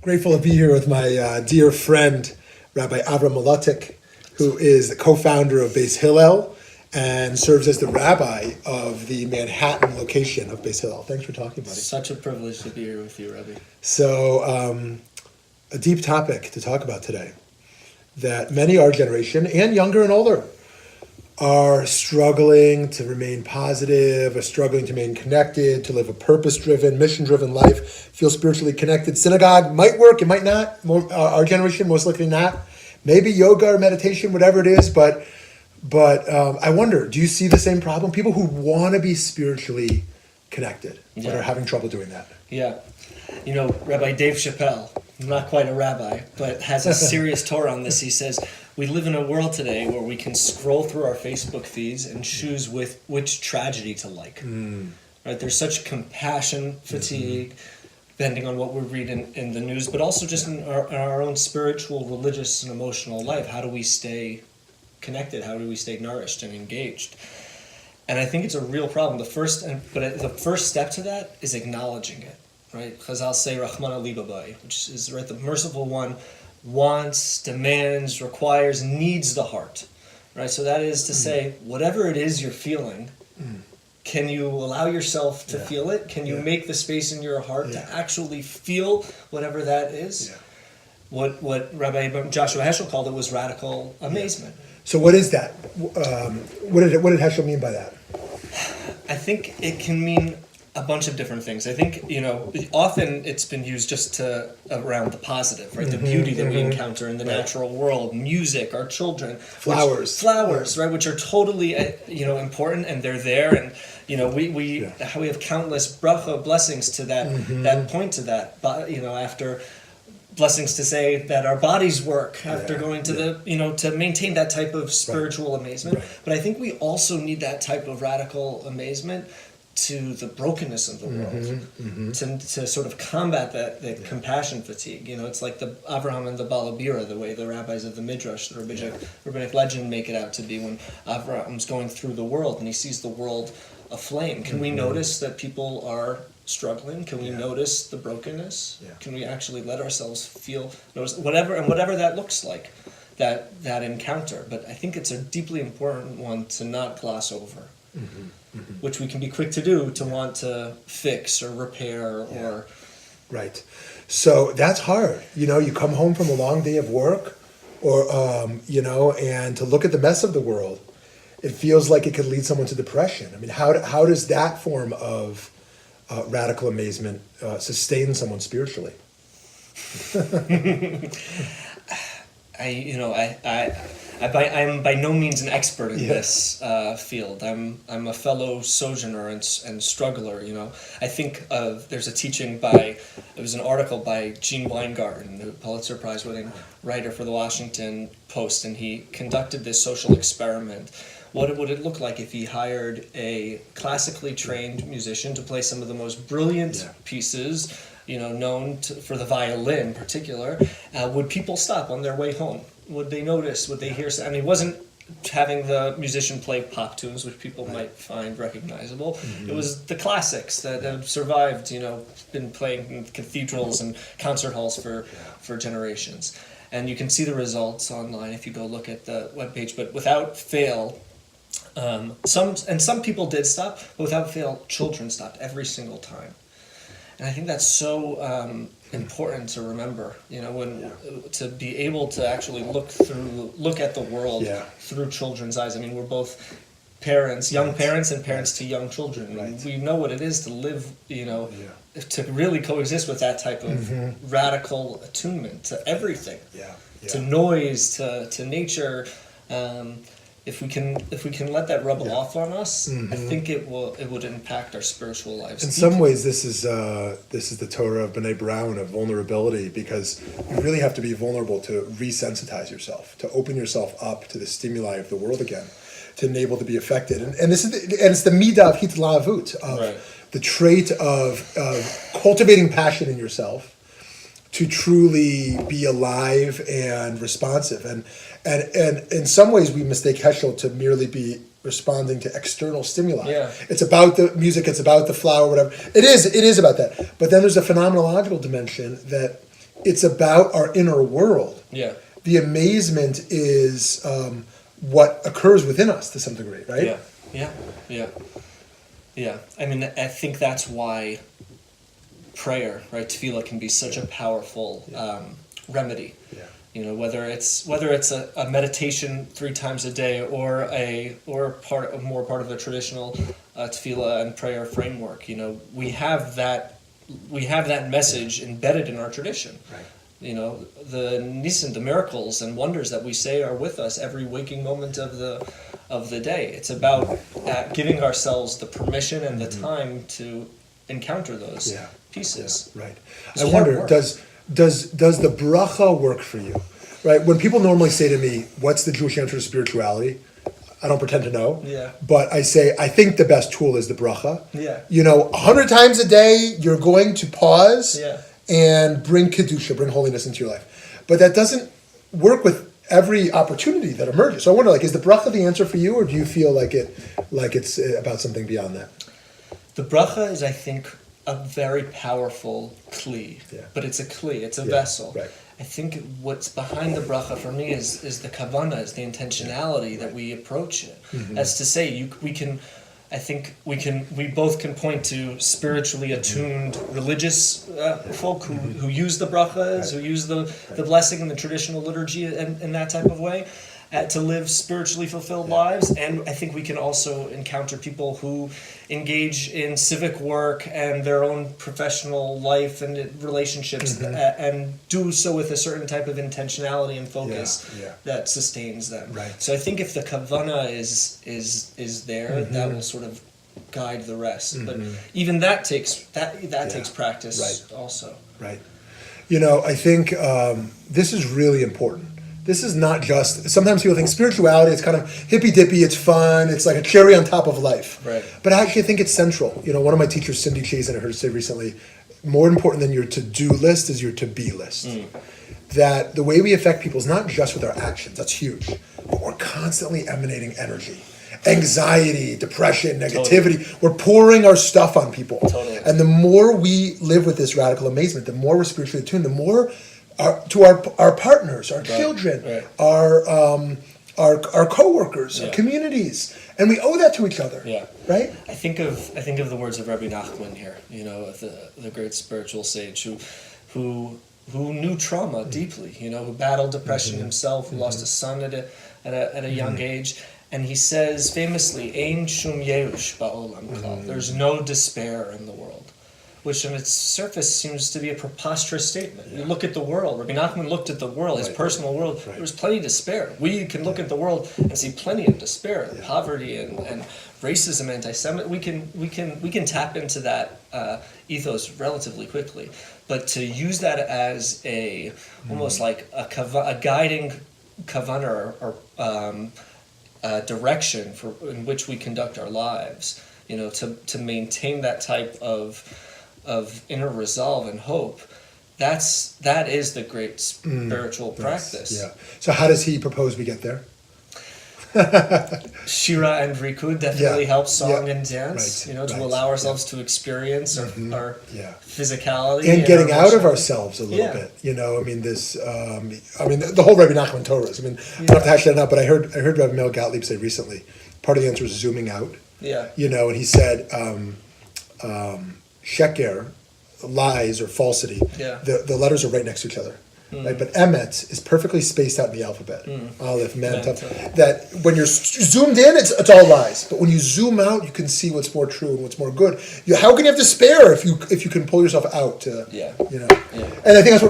Grateful to be here with my dear friend, Rabbi Avram Mlotek, who is the co-founder of Beis Hillel and serves as the rabbi of the Manhattan location of Beis Hillel. Thanks for talking, buddy. Such a privilege to be here with you, Rabbi. So, a deep topic to talk about today, that many our generation, and younger and older, are struggling to remain positive, are struggling to remain connected, to live a purpose-driven, mission-driven life, feel spiritually connected. Synagogue might work, it might not. Our generation, most likely not. Maybe yoga or meditation, whatever it is, but I wonder, do you see the same problem? People who want to be spiritually connected, but are having trouble doing that. Yeah. You know, Rabbi Dave Chappelle, not quite a rabbi, but has a serious Torah on this. He says, we live in a world today where we can scroll through our Facebook feeds and choose which tragedy to like. Right? There's such compassion fatigue, depending on what we read in the news, but also just in our own spiritual, religious, and emotional life. How do we stay connected? How do we stay nourished and engaged? And I think it's a real problem. The first step to that is acknowledging it. Right? Chazal say, Rachmana libabai, which is, right, the merciful one wants, demands, requires, needs the heart. Right? So that is to say, whatever it is you're feeling, can you allow yourself to feel it? Can you make the space in your heart to actually feel whatever that is? Yeah. What Rabbi Joshua Heschel called it was radical amazement. So what is that? What did Heschel mean by that? I think it can mean a bunch of different things. I think, often it's been used just around the positive, right? The beauty that we encounter in the natural world, music, our children. Flowers, right? Which are totally, important, and they're there. And, we have countless Broca blessings to that point to that, but, after blessings to say that our bodies work after going to to maintain that type of spiritual amazement. Right. But I think we also need that type of radical amazement to the brokenness of the world, to sort of combat that compassion fatigue. It's like the Avram and the Balabira, the way the rabbis of the Midrash, the rabbinic legend, make it out to be when Avram's going through the world and he sees the world aflame. Can we notice that people are struggling? Can we notice the brokenness? Yeah. Can we actually let ourselves notice whatever that looks like, that encounter? But I think it's a deeply important one to not gloss over. Which we can be quick to do, to want to fix or repair or... Right. So that's hard. You come home from a long day of work or, and to look at the mess of the world, it feels like it could lead someone to depression. I mean, how does that form of radical amazement sustain someone spiritually? I'm by no means an expert in this field. I'm a fellow sojourner and struggler. I think there's a teaching an article by Gene Weingarten, the Pulitzer Prize winning writer for the Washington Post, and he conducted this social experiment. What would it look like if he hired a classically trained musician to play some of the most brilliant pieces, known for the violin in particular? Would people stop on their way home? Would they notice? Would they hear? And he wasn't having the musician play pop tunes, which people might find recognizable. It was the classics that have survived, been playing in cathedrals and concert halls for generations. And you can see the results online if you go look at the webpage. But without fail, some people did stop, but without fail, children stopped every single time. And I think that's so important to remember, to be able to actually look at the world through children's eyes. I mean, we're both parents, young parents, and parents to young children. Right. We know what it is to live, to really coexist with that type of radical attunement to everything, to noise, to nature. If we can let that rub off on us, I think it would impact our spiritual lives. In some ways, this is the Torah of B'nai Brown, of vulnerability, because you really have to be vulnerable to resensitize yourself, to open yourself up to the stimuli of the world again, to enable to be affected. And it's the midah of hitlavut, of the trait of cultivating passion in yourself, to truly be alive and responsive. And in some ways we mistake Heschel to merely be responding to external stimuli. Yeah. It's about the music, it's about the flower, whatever. It is about that. But then there's a phenomenological dimension that it's about our inner world. Yeah. The amazement is what occurs within us to some degree, right? Yeah. Yeah. Yeah. Yeah. I mean, I think that's why prayer, right, tefillah, can be such a powerful remedy. Yeah. You know, whether it's a meditation 3 times a day or more part of the traditional tefillah and prayer framework. You know, we have that message embedded in our tradition. Right. You know, the nisim, the miracles and wonders that we say are with us every waking moment of the day. It's about giving ourselves the permission and the time to encounter those pieces. Yeah, right. It's I hard wonder, work. does the bracha work for you? Right? When people normally say to me, what's the Jewish answer to spirituality? I don't pretend to know. Yeah. But I say, I think the best tool is the bracha. Yeah. You know, 100 times a day, you're going to pause and bring kedusha, bring holiness into your life. But that doesn't work with every opportunity that emerges. So I wonder, like, is the bracha the answer for you, or do you feel like it's about something beyond that? The bracha is, I think, a very powerful kli, but it's a kli, it's a vessel. Right. I think what's behind the bracha for me is the kavanah, is the intentionality that we approach it. As to say, we both can point to spiritually attuned religious folk who use the brachas, who use the blessing in the traditional liturgy in that type of way. To live spiritually fulfilled lives, and I think we can also encounter people who engage in civic work and their own professional life and relationships, and do so with a certain type of intentionality and focus that sustains them. Right. So I think if the kavanah is there, that will sort of guide the rest. But even that takes takes practice also. Right. You know, I think this is really important. This is not just, sometimes people think spirituality, it's kind of hippy-dippy, it's fun, it's like a cherry on top of life. Right. But I actually think it's central. You know, one of my teachers, Cindy Chazen, I heard her say recently, more important than your to-do list is your to-be list. That the way we affect people is not just with our actions, that's huge, but we're constantly emanating energy. Anxiety, depression, negativity. Totally. We're pouring our stuff on people. Totally. And the more we live with this radical amazement, the more we're spiritually attuned, the more to our partners, our children, our co-workers, our communities, and we owe that to each other. Yeah. Right. I think of the words of Rabbi Nachman here. You know, the great spiritual sage who knew trauma deeply. You know, who battled depression himself, who lost a son at a young age. And he says famously, "Ein shum yeush ba'olam klal." There's no despair in the world, which on its surface seems to be a preposterous statement. You look at the world. Rabbi Nachman looked at the world, his personal world. There was plenty of despair. We can look at the world and see plenty of despair, poverty, and racism, anti-Semitism. We can tap into that ethos relatively quickly. But to use that as almost like a guiding kavanah or direction in which we conduct our lives, you know, to maintain that type of inner resolve and hope, that is the great spiritual practice. Yeah. So how does he propose we get there? Shira and Rikud definitely helps song and dance, Right. you know, to allow ourselves to experience our physicality. And getting our out of ourselves a little bit. You know, I mean, the whole Rabbi Nachman Torah. I mean, I don't have to hash that out, but I heard Rabbi Mel Gottlieb say recently, part of the answer is zooming out. Yeah. You know, and he said, sheker, lies or falsity, the letters are right next to each other. Right? But emet is perfectly spaced out in the alphabet. Aleph, mem, tav. That when you're zoomed in, it's all lies. But when you zoom out, you can see what's more true and what's more good. How can you have despair if you can pull yourself out to you know? Yeah. And I think that's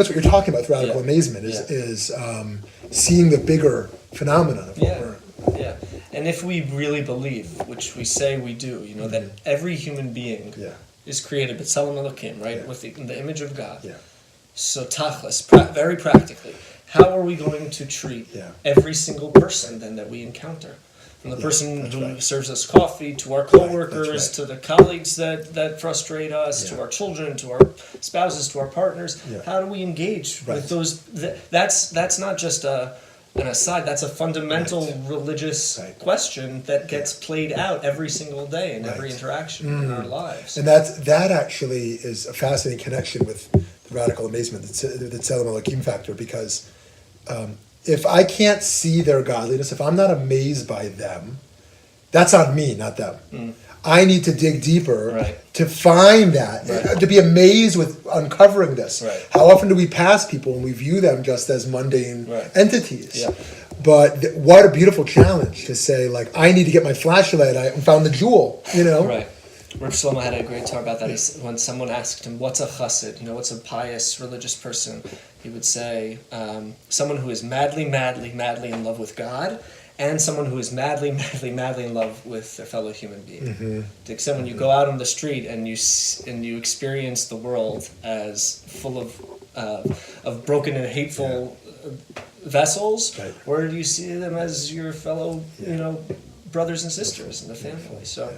what you're talking about with radical amazement is seeing the bigger phenomenon of what we're. Yeah. And if we really believe, which we say we do, you know, that every human being is created, b'tselem Elokim, right, with in the image of God. Yeah. So tachlis, very practically, how are we going to treat every single person then that we encounter? From the person who serves us coffee, to our coworkers, to the colleagues that frustrate us, to our children, to our spouses, to our partners. How do we engage with those? That's not just an aside, that's a fundamental religious question that gets played out every single day in every interaction in our lives. And that actually is a fascinating connection with radical amazement, the Tzelem Elokim factor, because if I can't see their godliness, if I'm not amazed by them, that's on me, not them. I need to dig deeper to find that, to be amazed with uncovering this. How often do we pass people and we view them just as mundane entities? Yeah. But what a beautiful challenge to say, like, I need to get my flashlight. I found the jewel, you know? Right. Reb Shlomo had a great talk about that. When someone asked him, what's a chassid, what's a pious religious person, he would say, someone who is madly, madly, madly in love with God, and someone who is madly, madly, madly in love with their fellow human being. To the extent when you go out on the street and you experience the world as full of broken and hateful vessels, or do you see them as your fellow, brothers and sisters in the family? So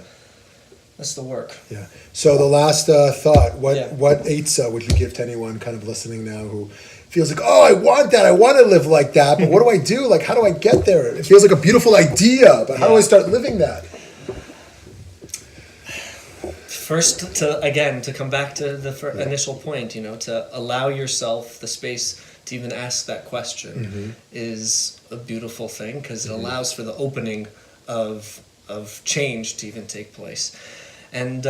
that's the work. Yeah. So the last thought, what eitzah would you give to anyone kind of listening now who feels like, oh, I want that, I want to live like that, but what do I do? Like, how do I get there? It feels like a beautiful idea, but how do I start living that? First, to come back to the initial point, to allow yourself the space to even ask that question is a beautiful thing, because it allows for the opening of change to even take place. And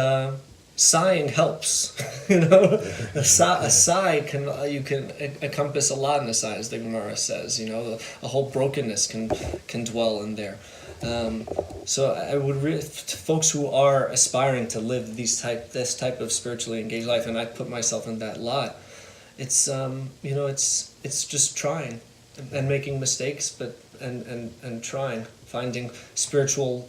sighing helps. A sigh can encompass a lot in a sigh, as the Gemara says. A whole brokenness can dwell in there. So I would folks who are aspiring to live this type of spiritually engaged life, and I put myself in that lot. It's it's just trying and making mistakes, but and trying, finding spiritual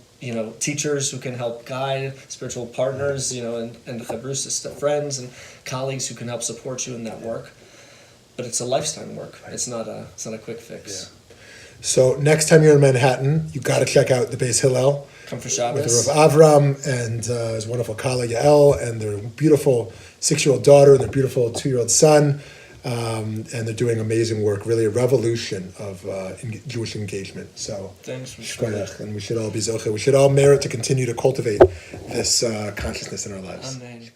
teachers who can help guide, spiritual partners, and chabrusas, friends and colleagues who can help support you in that work. But it's a lifetime work. It's not a quick fix. Yeah. So next time you're in Manhattan, you got to check out the Beis Hillel. Come for Shabbos. With the Rav Avram and his wonderful colleague Yael and their beautiful 6-year-old daughter and their beautiful 2-year-old son. And they're doing amazing work, really a revolution of Jewish engagement. So, thanks, and we should all be zoche. We should all merit to continue to cultivate this consciousness in our lives. Amen.